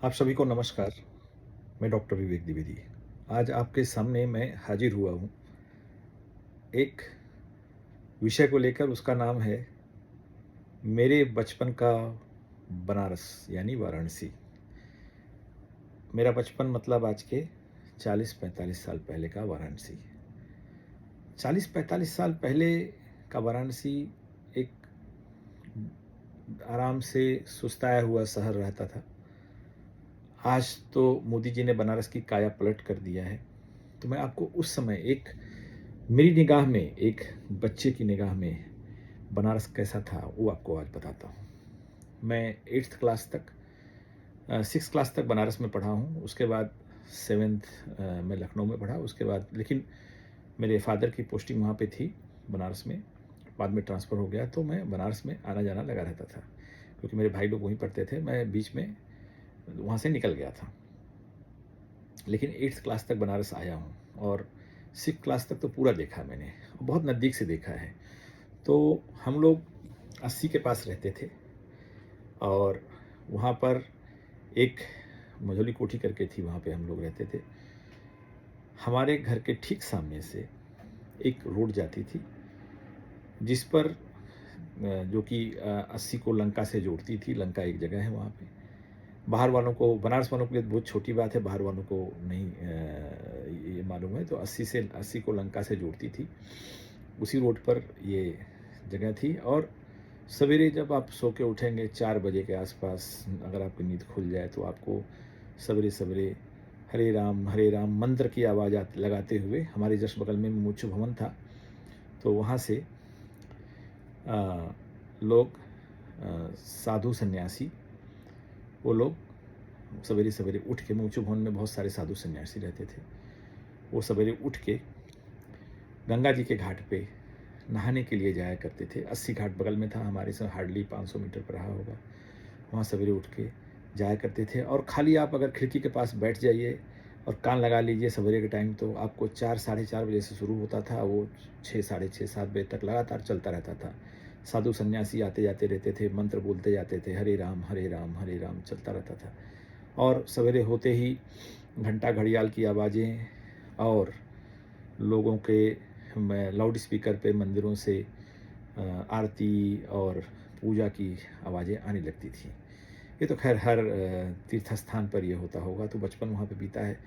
आप सभी को नमस्कार। मैं डॉक्टर विवेक द्विवेदी। आज आपके सामने मैं हाजिर हुआ हूँ एक विषय को लेकर। उसका नाम है मेरे बचपन का बनारस यानी वाराणसी। मेरा बचपन मतलब आज के 40-45 साल पहले का वाराणसी। 40-45 साल पहले का वाराणसी एक आराम से सुस्ताया हुआ शहर रहता था। आज तो मोदी जी ने बनारस की काया पलट कर दिया है। तो मैं आपको उस समय मेरी निगाह में, एक बच्चे की निगाह में बनारस कैसा था वो आपको आज बताता हूँ। मैं 8th क्लास तक 6th क्लास तक बनारस में पढ़ा हूँ। उसके बाद 7th में लखनऊ में पढ़ा। उसके बाद लेकिन मेरे फादर की पोस्टिंग वहाँ पे थी बनारस में। बाद में ट्रांसफ़र हो गया तो मैं बनारस में आना जाना लगा रहता था, क्योंकि मेरे भाई लोग वहीं पढ़ते थे। मैं बीच में वहाँ से निकल गया था, लेकिन 8th क्लास तक बनारस आया हूँ और 6th क्लास तक तो पूरा देखा मैंने, बहुत नज़दीक से देखा है। तो हम लोग 80 के पास रहते थे और वहाँ पर एक मझौली कोठी करके थी, वहाँ पे हम लोग रहते थे। हमारे घर के ठीक सामने से एक रोड जाती थी जिस पर जो कि 80 को लंका से जोड़ती थी। लंका एक जगह है वहाँ पे। बाहर वालों को, बनारस वालों के लिए बहुत छोटी बात है, बाहर वालों को नहीं ये मालूम है। तो 80 को लंका से जोड़ती थी। उसी रोड पर ये जगह थी। और सवेरे जब आप सो के उठेंगे 4 बजे के आसपास, अगर आपकी नींद खुल जाए तो आपको सवेरे सवेरे हरे राम मंत्र की आवाज़ लगाते हुए, हमारे जस्ट बगल में मुचु भवन था, तो वहाँ से लोग साधु सन्यासी, वो लोग सवेरे सवेरे उठ के, मुचु भवन में बहुत सारे साधु सन्यासी रहते थे, वो सवेरे उठ के गंगा जी के घाट पे नहाने के लिए जाया करते थे। 80 घाट बगल में था हमारे से, हार्डली 500 मीटर पर रहा होगा। वहाँ सवेरे उठ के जाया करते थे। और खाली आप अगर खिड़की के पास बैठ जाइए और कान लगा लीजिए सवेरे के टाइम, तो आपको 4 साढ़े 4 बजे से शुरू होता था, वो 6 साढ़े 6 7 बजे तक लगातार चलता रहता था। साधु सन्यासी आते जाते रहते थे, मंत्र बोलते जाते थे, हरे राम हरे राम हरे राम चलता रहता था। और सवेरे होते ही घंटा घड़ियाल की आवाज़ें और लोगों के लाउड स्पीकर पे मंदिरों से आरती और पूजा की आवाज़ें आने लगती थी। ये तो खैर हर तीर्थ स्थान पर ये होता होगा। तो बचपन वहाँ पे बीता है।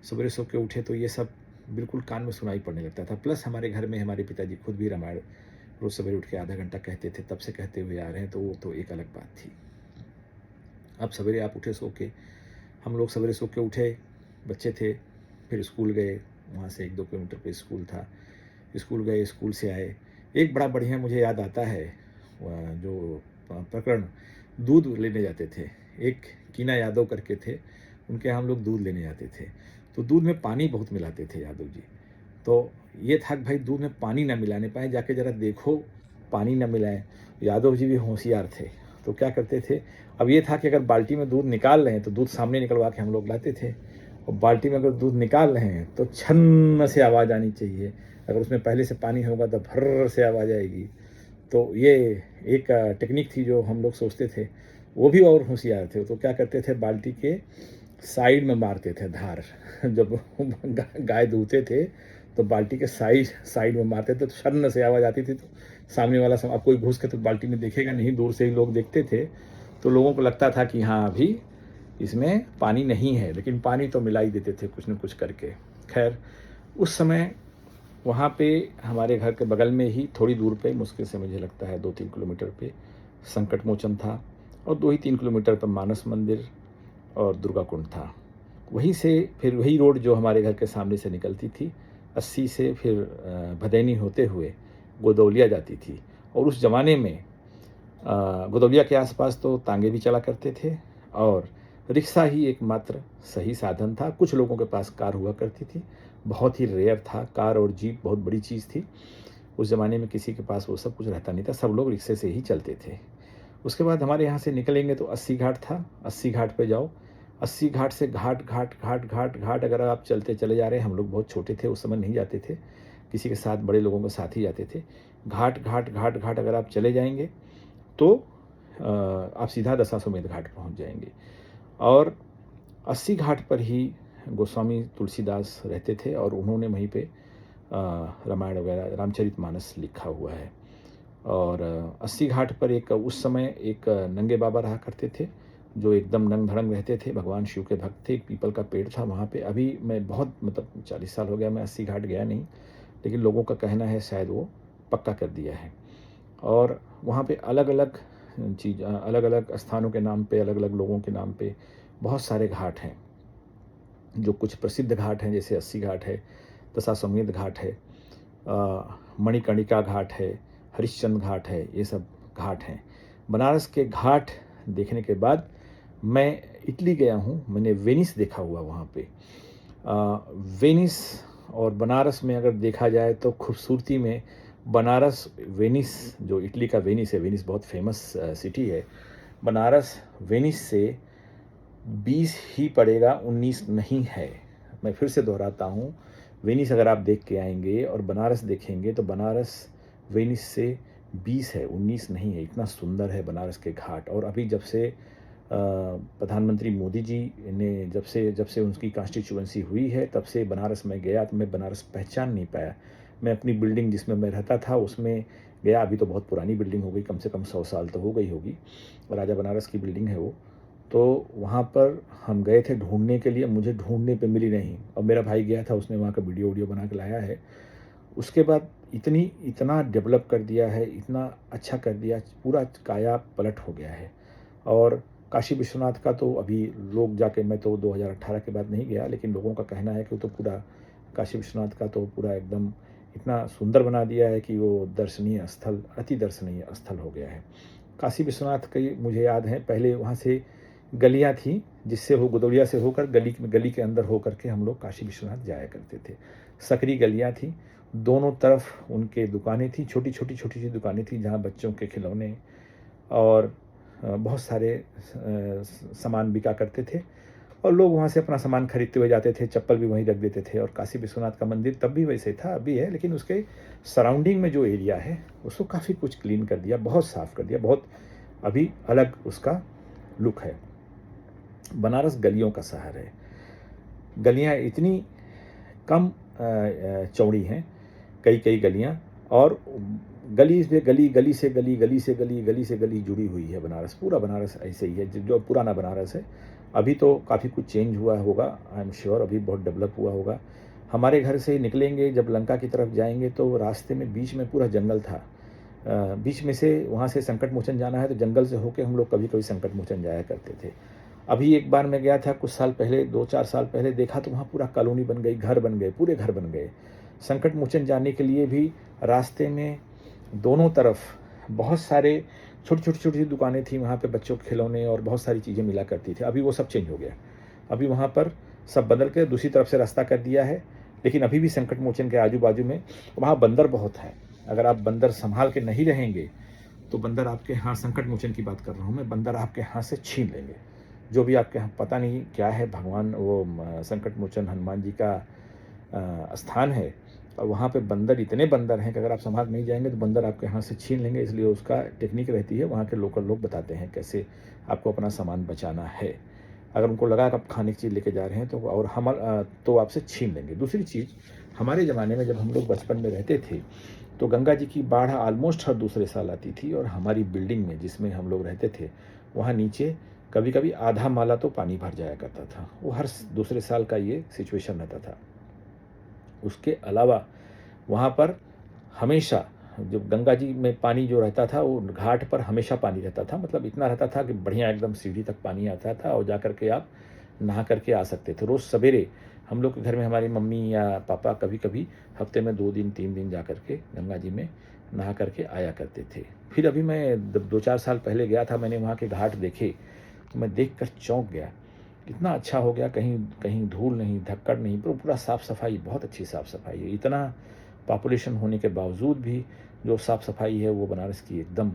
सवेरे सो के उठे तो ये सब बिल्कुल कान में सुनाई पड़ने लगता था। प्लस हमारे घर में हमारे पिताजी खुद भी रामायण रोज़ सवेरे उठ के आधा घंटा कहते थे, तब से कहते हुए आ रहे हैं, तो वो तो एक अलग बात थी। अब सवेरे आप उठे सो के, हम लोग सवेरे सो के उठे, बच्चे थे, फिर स्कूल गए। वहाँ से 1-2 किलोमीटर पे स्कूल था। स्कूल गए, स्कूल से आए। एक बड़ा बढ़िया मुझे याद आता है जो प्रकरण, दूध लेने जाते थे। एक कीना यादव करके थे, उनके यहाँ हम लोग दूध लेने जाते थे। तो दूध में पानी बहुत मिलाते थे यादव जी। तो ये था कि भाई दूध में पानी ना मिलाने पाएँ, जाके ज़रा देखो पानी ना मिलाएँ। यादव जी भी होशियार थे, तो क्या करते थे, अब ये था कि अगर बाल्टी में दूध निकाल रहे हैं तो दूध सामने निकलवा के हम लोग लाते थे, और बाल्टी में अगर दूध निकाल रहे हैं तो छन्न से आवाज़ आनी चाहिए। अगर उसमें पहले से पानी होगा तो भर्र से आवाज़ आएगी। तो ये एक टेक्निक थी जो हम लोग सोचते थे। वो भी और होशियार थे। तो क्या करते थे, बाल्टी के साइड में मारते थे धार। जब गाय दूहते थे तो बाल्टी के साइड साइड में मारते थे, तो छन्न से आवाज़ आती थी। तो सामने वाला अब कोई घुस के तो बाल्टी में देखेगा नहीं, दूर से ही लोग देखते थे। तो लोगों को लगता था कि हाँ अभी इसमें पानी नहीं है, लेकिन पानी तो मिला ही देते थे कुछ न कुछ करके। खैर उस समय वहाँ पे हमारे घर के बगल में ही थोड़ी दूर पे, मुश्किल से मुझे लगता है 2-3 किलोमीटर पे संकट मोचन था, और 2 ही 3 किलोमीटर पर मानस मंदिर और दुर्गा कुंड था। वहीं से फिर वही रोड जो हमारे घर के सामने से निकलती थी, 80 से फिर भदैनी होते हुए गोदौलिया जाती थी। और उस ज़माने में गोदौलिया के आसपास तो तांगे भी चला करते थे, और रिक्शा ही एकमात्र सही साधन था। कुछ लोगों के पास कार हुआ करती थी, बहुत ही रेयर था। कार और जीप बहुत बड़ी चीज़ थी उस ज़माने में, किसी के पास वो सब कुछ रहता नहीं था, सब लोग रिक्शे से ही चलते थे। उसके बाद हमारे यहाँ से निकलेंगे तो 80 घाट था, 80 घाट पे जाओ, 80 घाट से घाट घाट घाट घाट घाट अगर आप चलते चले जा रहे हैं, हम लोग बहुत छोटे थे उस समय, नहीं जाते थे, किसी के साथ, बड़े लोगों के साथ ही जाते थे। घाट घाट घाट घाट अगर आप चले जाएंगे तो आप सीधा दशाश्वमेध घाट पहुँच जाएंगे। और अस्सी घाट पर ही गोस्वामी तुलसीदास रहते थे और उन्होंने वहीं पे रामायण वगैरह रामचरितमानस लिखा हुआ है। और अस्सी घाट पर एक उस समय एक नंगे बाबा रहा करते थे, जो एकदम नंग धड़ंग रहते थे, भगवान शिव के भक्त थे। एक पीपल का पेड़ था वहाँ पे। अभी मैं बहुत मतलब 40 साल हो गया, मैं अस्सी घाट गया नहीं, लेकिन लोगों का कहना है शायद वो पक्का कर दिया है। और वहाँ पे अलग अलग अलग अलग स्थानों के नाम पे, अलग अलग लोगों के नाम पे बहुत सारे घाट हैं। जो कुछ प्रसिद्ध घाट हैं जैसे अस्सी घाट है, दशाश्वमेध घाट है, मणिकर्णिका घाट है, हरिश्चंद्र घाट है, ये सब घाट हैं। बनारस के घाट देखने के बाद मैं इटली गया हूँ, मैंने वेनिस देखा हुआ वहाँ पे। वेनिस और बनारस में अगर देखा जाए तो खूबसूरती में बनारस, वेनिस, जो इटली का वेनिस है, वेनिस बहुत फेमस सिटी है, बनारस वेनिस से 20 ही पड़ेगा, 19 नहीं है। मैं फिर से दोहराता हूँ, वेनिस अगर आप देख के आएंगे और बनारस देखेंगे तो बनारस वेनिस से 20 है, 19 नहीं है। इतना सुंदर है बनारस के घाट। और अभी जब से प्रधानमंत्री मोदी जी ने जब से उनकी कॉन्स्टिट्यूएंसी हुई है, तब से बनारस में गया तो मैं बनारस पहचान नहीं पाया। मैं अपनी बिल्डिंग जिसमें मैं रहता था उसमें गया, अभी तो बहुत पुरानी बिल्डिंग हो गई, कम से कम 100 साल तो हो गई होगी, राजा बनारस की बिल्डिंग है वो। तो वहाँ पर हम गए थे ढूंढने के लिए, मुझे ढूंढने पे मिली नहीं, और मेरा भाई गया था, उसने वहाँ का वीडियो बना के लाया है। उसके बाद इतना डेवलप कर दिया है, इतना अच्छा कर दिया, पूरा काया पलट हो गया है। और काशी विश्वनाथ का तो अभी लोग जाके, मैं तो 2018 के बाद नहीं गया, लेकिन लोगों का कहना है कि वो तो पूरा काशी विश्वनाथ का तो पूरा एकदम इतना सुंदर बना दिया है कि वो दर्शनीय स्थल, अति दर्शनीय स्थल हो गया है। काशी विश्वनाथ की मुझे याद है, पहले वहाँ से गलियाँ थी, जिससे वो गुदौलिया से होकर गली के अंदर होकर के हम लोग काशी विश्वनाथ जाया करते थे। सकरी गलियाँ थी, दोनों तरफ उनके दुकानें थी, छोटी छोटी दुकानें थी, जहाँ बच्चों के खिलौने और बहुत सारे सामान बिका करते थे, और लोग वहाँ से अपना सामान खरीदते हुए जाते थे, चप्पल भी वहीं रख देते थे। और काशी विश्वनाथ का मंदिर तब भी वैसे था, अभी है, लेकिन उसके सराउंडिंग में जो एरिया है उसको काफ़ी कुछ क्लीन कर दिया, बहुत साफ़ कर दिया, बहुत अभी अलग उसका लुक है। बनारस गलियों का शहर है। गलियाँ इतनी कम चौड़ी हैं, कई गलियाँ, और गली से गली, गली से गली, गली से गली, गली से गली जुड़ी हुई है बनारस। पूरा बनारस ऐसे ही है, जो पुराना बनारस है। अभी तो काफ़ी कुछ चेंज हुआ होगा, आई एम श्योर, अभी बहुत डेवलप हुआ होगा। हमारे घर से निकलेंगे जब लंका की तरफ जाएंगे तो रास्ते में बीच में पूरा जंगल था। बीच में से वहाँ से संकट मोचन जाना है तो जंगल से होके हम लोग कभी कभी संकट मोचन जाया करते थे। अभी एक बार मैं गया था कुछ साल पहले, 2-4 साल पहले, देखा तो वहाँ पूरा कॉलोनी बन गई, घर बन गए, पूरे घर बन गए। संकट मोचन जाने के लिए भी रास्ते में दोनों तरफ बहुत सारे छोटी दुकानें थी, वहाँ पे बच्चों के खिलौने और बहुत सारी चीज़ें मिला करती थी। अभी वो सब चेंज हो गया, अभी वहाँ पर सब बदल के दूसरी तरफ से रास्ता कर दिया है। लेकिन अभी भी संकट मोचन के आजू बाजू में वहाँ बंदर बहुत है। अगर आप बंदर संभाल के नहीं रहेंगे तो बंदर आपके, हाँ संकट मोचन की बात कर रहा हूँ मैं, बंदर आपके हाथ से छीन लेंगे। जो भी आपके यहाँ पता नहीं क्या है, भगवान वो संकट मोचन हनुमान जी का स्थान है, और वहाँ पे बंदर, इतने बंदर हैं कि अगर आप संभाल नहीं जाएंगे तो बंदर आपके हाथ से छीन लेंगे। इसलिए उसका टेक्निक रहती है, वहाँ के लोकल लोग बताते हैं कैसे आपको अपना सामान बचाना है। अगर उनको लगा कि आप खाने की चीज़ लेके जा रहे हैं तो, और हम तो आपसे छीन लेंगे। दूसरी चीज़, हमारे ज़माने में जब हम लोग बचपन में रहते थे तो गंगा जी की बाढ़ ऑलमोस्ट हर दूसरे साल आती थी, और हमारी बिल्डिंग में जिसमें हम लोग रहते थे वहाँ नीचे कभी कभी आधा माला तो पानी भर जाया करता था। वो हर दूसरे साल का ये सिचुएशन रहता था। उसके अलावा वहाँ पर हमेशा जो गंगा जी में पानी जो रहता था, वो घाट पर हमेशा पानी रहता था। मतलब इतना रहता था कि बढ़िया एकदम सीढ़ी तक पानी आता था, और जा करके आप नहा करके आ सकते थे। रोज़ सवेरे हम लोग के घर में हमारी मम्मी या पापा कभी कभी हफ्ते में 2 दिन 3 दिन जा करके गंगा जी में नहा करके आया करते थे। फिर अभी मैं 2-4 साल पहले गया था, मैंने वहाँ के घाट देखे तो मैं देख कर चौंक गया। इतना अच्छा हो गया, कहीं कहीं धूल नहीं, धक्कड़ नहीं, पूरा साफ़ सफाई, बहुत अच्छी साफ़ सफाई है। इतना पॉपुलेशन होने के बावजूद भी जो साफ़ सफाई है वो बनारस की एकदम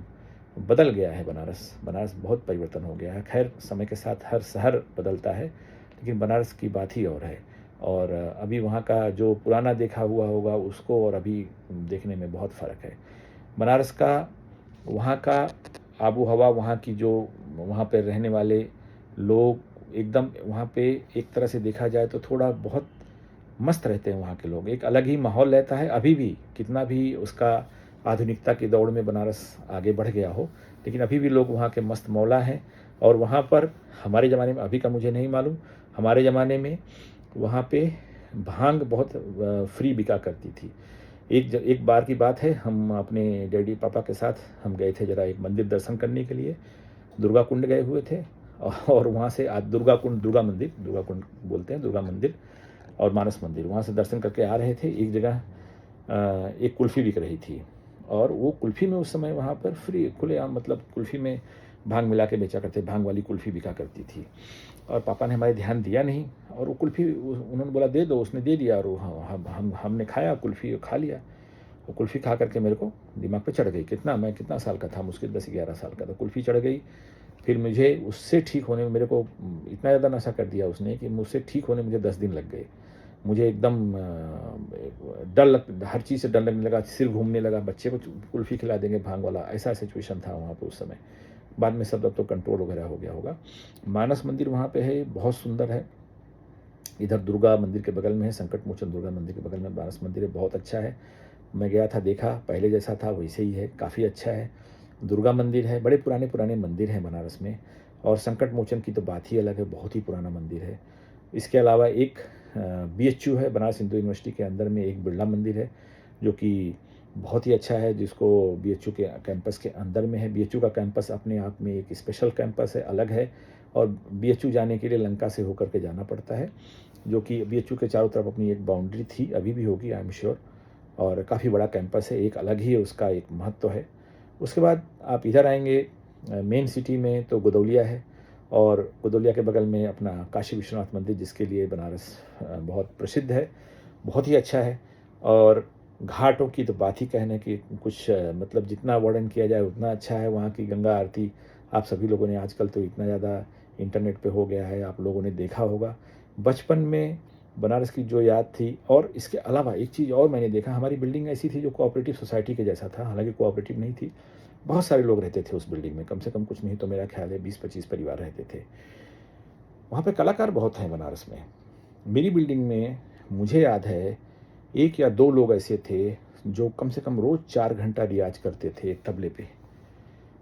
बदल गया है। बनारस बहुत परिवर्तन हो गया है। खैर समय के साथ हर शहर बदलता है, लेकिन बनारस की बात ही और है। और अभी वहाँ का जो पुराना देखा हुआ होगा उसको और अभी देखने में बहुत फ़र्क है। बनारस का, वहाँ का आबो हवा, वहाँ की जो वहाँ पर रहने वाले लोग, एकदम वहाँ पे एक तरह से देखा जाए तो थोड़ा बहुत मस्त रहते हैं वहाँ के लोग। एक अलग ही माहौल रहता है अभी भी, कितना भी उसका आधुनिकता की दौड़ में बनारस आगे बढ़ गया हो, लेकिन अभी भी लोग वहाँ के मस्त मौला हैं। और वहाँ पर हमारे ज़माने में, अभी का मुझे नहीं मालूम, हमारे ज़माने में वहाँ पे भांग बहुत फ्री बिका करती थी। एक बार की बात है, हम अपने डैडी पापा के साथ हम गए थे ज़रा एक मंदिर दर्शन करने के लिए, दुर्गा कुंड गए हुए थे। और वहाँ से आज दुर्गा कुंड, दुर्गा मंदिर, दुर्गा कुंड बोलते हैं, दुर्गा मंदिर और मानस मंदिर, वहाँ से दर्शन करके आ रहे थे। एक जगह एक कुल्फ़ी बिक रही थी, और वो कुल्फ़ी में उस समय वहाँ पर फ्री खुलेआम, मतलब कुल्फ़ी में भांग मिला के बेचा करते, भांग वाली कुल्फ़ी बिका करती थी। और पापा ने हमारे ध्यान दिया नहीं, और वो कुल्फ़ी उन्होंने बोला दे दो, उसने दे दिया, और वो हमने खाया कुल्फ़ी, खा लिया। वो कुल्फ़ी खा करके मेरे को दिमाग पे चढ़ गई। मैं कितना साल का था, मुश्किल 10-11 साल का था। कुल्फ़ी चढ़ गई। फिर मुझे उससे ठीक होने में, मेरे को इतना ज़्यादा नशा कर दिया उसने कि मुझसे ठीक होने मुझे 10 दिन लग गए। मुझे एकदम हर चीज़ से डर लगने लगा, सिर घूमने लगा, बच्चे को कुल्फ़ी खिला देंगे भांग वाला, ऐसा सिचुएशन था वहाँ पे उस समय। बाद में सब अब तो कंट्रोल वगैरह हो गया होगा। मानस मंदिर वहाँ पे है, बहुत सुंदर है। इधर दुर्गा मंदिर के बगल में है, संकट मोचन दुर्गा मंदिर के बगल में मानस मंदिर है, बहुत अच्छा है। मैं गया था, देखा, पहले जैसा था वैसे ही है, काफ़ी अच्छा है। दुर्गा मंदिर है, बड़े पुराने पुराने मंदिर हैं बनारस में। और संकट मोचन की तो बात ही अलग है, बहुत ही पुराना मंदिर है। इसके अलावा एक बीएचयू है, बनारस हिंदू यूनिवर्सिटी के अंदर में एक बिरला मंदिर है, जो कि बहुत ही अच्छा है, जिसको बीएचयू के कैंपस के अंदर में है। बीएचयू का कैंपस अपने आप में एक स्पेशल कैंपस है, अलग है। और बीएचयू जाने के लिए लंका से होकर के जाना पड़ता है, जो कि बीएचयू के चारों तरफ अपनी एक बाउंड्री थी, अभी भी होगी आई एम श्योर। और काफ़ी बड़ा कैंपस है, एक अलग ही उसका एक महत्व है। उसके बाद आप इधर आएंगे मेन सिटी में तो गोदौलिया है, और गोदौलिया के बगल में अपना काशी विश्वनाथ मंदिर, जिसके लिए बनारस बहुत प्रसिद्ध है, बहुत ही अच्छा है। और घाटों की तो बात ही कहने की कुछ मतलब जितना वर्णन किया जाए उतना अच्छा है। वहाँ की गंगा आरती आप सभी लोगों ने, आजकल तो इतना ज़्यादा इंटरनेट पे हो गया है, आप लोगों ने देखा होगा। बचपन में बनारस की जो याद थी, और इसके अलावा एक चीज़ और मैंने देखा, हमारी बिल्डिंग ऐसी थी जो कोऑपरेटिव सोसाइटी के जैसा था, हालांकि कोऑपरेटिव नहीं थी। बहुत सारे लोग रहते थे उस बिल्डिंग में, कम से कम कुछ नहीं तो मेरा ख्याल है 20-25 परिवार रहते थे। वहाँ पे कलाकार बहुत हैं बनारस में। मेरी बिल्डिंग में मुझे याद है 1 या 2 लोग ऐसे थे जो कम से कम रोज़ 4 घंटा रियाज़ करते थे तबले पे।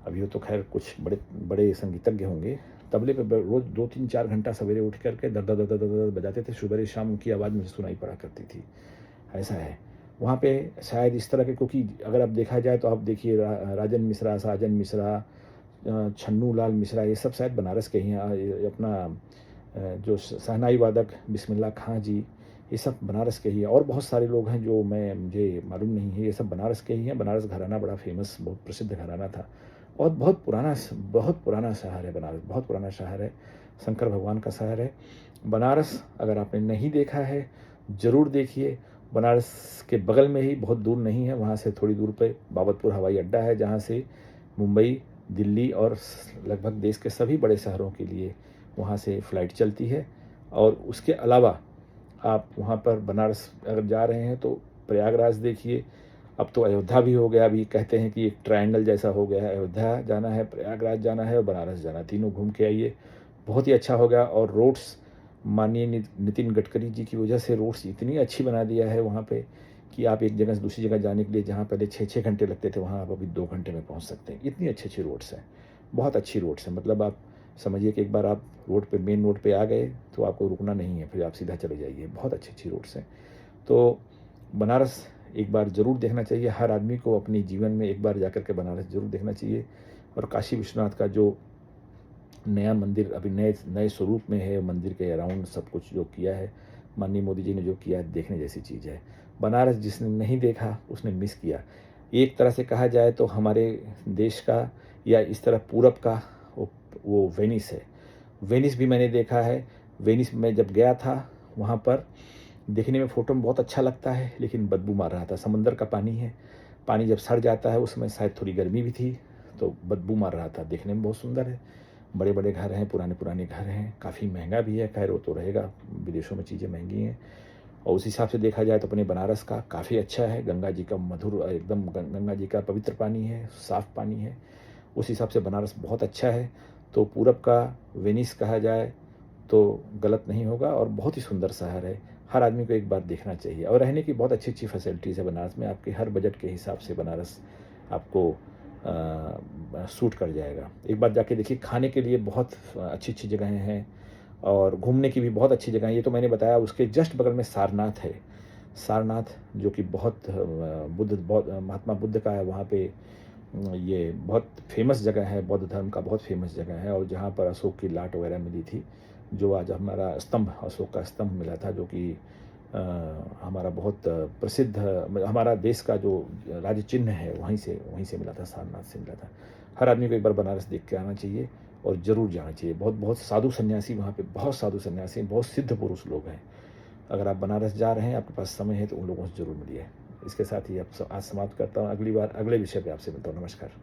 अभी वो तो खैर कुछ बड़े बड़े संगीतज्ञ होंगे। तबले पे रोज़ 2-3-4 घंटा सवेरे उठ करके दर दर दर दर दर बजाते थे। सुबह शाम उनकी आवाज़ मुझे सुनाई पड़ा करती थी। ऐसा है वहाँ पे शायद इस तरह के, क्योंकि अगर आप देखा जाए तो आप देखिए राजन मिश्रा, साजन मिश्रा, छन्नू लाल मिश्रा, ये सब शायद बनारस के ही हैं। ये अपना जो शहनाई वादक बिस्मिल्लाह खां जी, ये सब बनारस के ही हैं। और बहुत सारे लोग हैं जो मुझे मालूम नहीं है, ये सब बनारस के ही हैं। बनारस घराना बड़ा फेमस, बहुत प्रसिद्ध घराना था, और बहुत पुराना शहर है बनारस, बहुत पुराना शहर है, शंकर भगवान का शहर है बनारस। अगर आपने नहीं देखा है ज़रूर देखिए। बनारस के बगल में ही, बहुत दूर नहीं है, वहाँ से थोड़ी दूर पे बाबतपुर हवाई अड्डा है, जहाँ से मुंबई, दिल्ली और लगभग देश के सभी बड़े शहरों के लिए वहाँ से फ़्लाइट चलती है। और उसके अलावा आप वहाँ पर बनारस अगर जा रहे हैं तो प्रयागराज देखिए। अब तो अयोध्या भी हो गया, अभी कहते हैं कि एक ट्रायंगल जैसा हो गया है। अयोध्या जाना है, प्रयागराज जाना है और बनारस जाना है, तीनों घूम के आइए, बहुत ही अच्छा हो गया। और रोड्स माननीय नितिन गडकरी जी की वजह से रोड्स इतनी अच्छी बना दिया है वहाँ पे कि आप एक जगह से दूसरी जगह जाने के लिए जहाँ पहले 6-6 घंटे लगते थे, वहाँ आप अभी 2 घंटे में पहुँच सकते हैं। इतनी अच्छी रोड्स हैं, बहुत अच्छी रोड्स हैं। मतलब आप समझिए कि एक बार आप मेन रोड पे आ गए तो आपको रुकना नहीं है, फिर आप सीधा चले जाइए। बहुत अच्छी रोड्स हैं। तो बनारस एक बार ज़रूर देखना चाहिए, हर आदमी को अपने जीवन में एक बार जाकर के बनारस ज़रूर देखना चाहिए। और काशी विश्वनाथ का जो नया मंदिर अभी नए नए स्वरूप में है, मंदिर के अराउंड सब कुछ जो किया है माननीय मोदी जी ने, जो किया है, देखने जैसी चीज़ है। बनारस जिसने नहीं देखा उसने मिस किया। एक तरह से कहा जाए तो हमारे देश का, या इस तरह पूरब का वो वेनिस है। वेनिस भी मैंने देखा है। वेनिस में जब गया था, वहाँ पर देखने में फ़ोटो में बहुत अच्छा लगता है, लेकिन बदबू मार रहा था। समंदर का पानी है, पानी जब सड़ जाता है, उसमें शायद थोड़ी गर्मी भी थी, तो बदबू मार रहा था। देखने में बहुत सुंदर है, बड़े बड़े घर हैं, पुराने पुराने घर हैं, काफ़ी महंगा भी है, खैर वो तो रहेगा, विदेशों में चीज़ें महंगी हैं। और उस हिसाब से देखा जाए तो अपने बनारस का काफ़ी अच्छा है। गंगा जी का मधुर, एकदम गंगा जी का पवित्र पानी है, साफ़ पानी है, उस हिसाब से बनारस बहुत अच्छा है। तो पूरब का वेनिस कहा जाए तो गलत नहीं होगा और बहुत ही सुंदर शहर है। हर आदमी को एक बार देखना चाहिए और रहने की बहुत अच्छी-अच्छी फैसिलिटीज़ है बनारस में। आपके हर बजट के हिसाब से बनारस आपको सूट कर जाएगा। एक बार जाके देखिए, खाने के लिए बहुत अच्छी-अच्छी जगहें हैं और घूमने की भी बहुत अच्छी जगह है। ये तो मैंने बताया, उसके जस्ट बगल में सारनाथ है। सारनाथ जो कि बहुत महात्मा बुद्ध का है वहाँ पे। ये बहुत फ़ेमस जगह है, बौद्ध धर्म का बहुत फ़ेमस जगह है और जहाँ पर अशोक की लाट वगैरह मिली थी, जो आज हमारा स्तंभ, अशोक का स्तंभ मिला था, जो कि हमारा बहुत प्रसिद्ध, हमारा देश का जो राज्य चिन्ह है, वहीं से मिला था, सारनाथ से मिला था। हर आदमी को एक बार बनारस देख के आना चाहिए और ज़रूर जाना चाहिए। बहुत बहुत साधु सन्यासी वहाँ पे, बहुत साधु सन्यासी, बहुत सिद्ध पुरुष लोग हैं। अगर आप बनारस जा रहे हैं, आपके पास समय है, तो उन लोगों से ज़रूर मिलिए। इसके साथ ही अब आज समाप्त करता हूँ। अगली बार अगले विषय पे आपसे मिलता हूँ। नमस्कार।